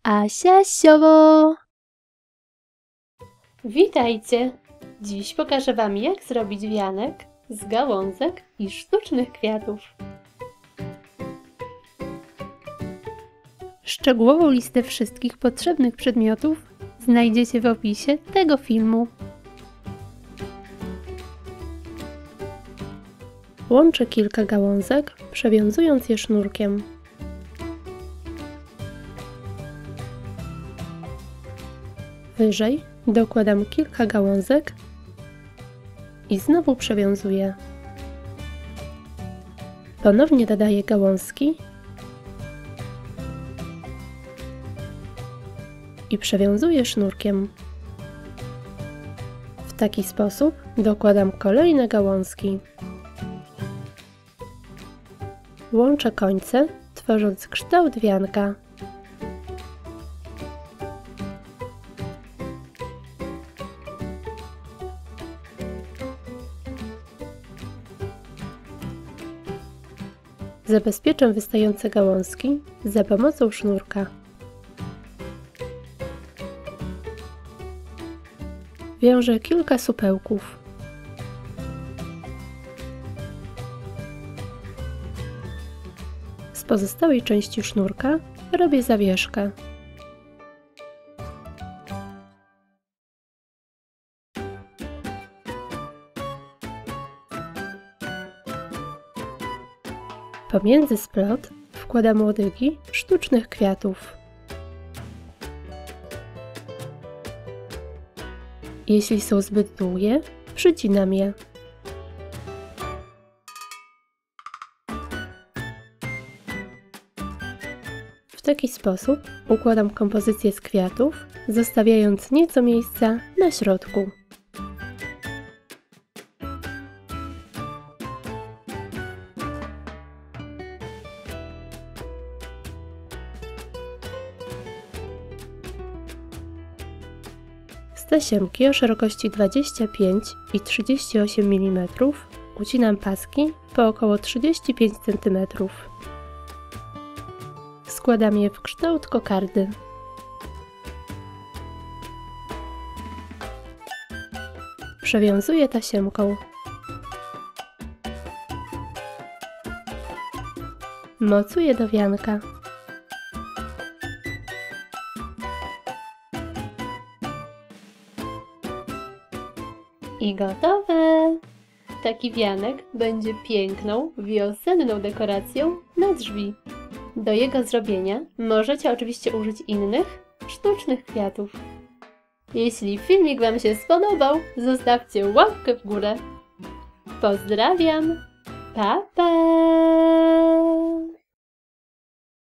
Asia Siowo! Witajcie! Dziś pokażę Wam, jak zrobić wianek z gałązek i sztucznych kwiatów. Szczegółową listę wszystkich potrzebnych przedmiotów znajdziecie w opisie tego filmu. Łączę kilka gałązek, przewiązując je sznurkiem. Wyżej dokładam kilka gałązek i znowu przewiązuję. Ponownie dodaję gałązki i przewiązuję sznurkiem. W taki sposób dokładam kolejne gałązki. Łączę końce, tworząc kształt wianka. Zabezpieczę wystające gałązki za pomocą sznurka. Wiążę kilka supełków. Z pozostałej części sznurka robię zawieszkę. Pomiędzy splot wkładam łodygi sztucznych kwiatów. Jeśli są zbyt długie, przycinam je. W taki sposób układam kompozycję z kwiatów, zostawiając nieco miejsca na środku. Z tasiemki o szerokości 25 i 38 mm ucinam paski po około 35 cm. Składam je w kształt kokardy. Przewiązuję tasiemką. Mocuję do wianka. I gotowe! Taki wianek będzie piękną, wiosenną dekoracją na drzwi. Do jego zrobienia możecie oczywiście użyć innych, sztucznych kwiatów. Jeśli filmik Wam się spodobał, zostawcie łapkę w górę. Pozdrawiam! Pa, pa!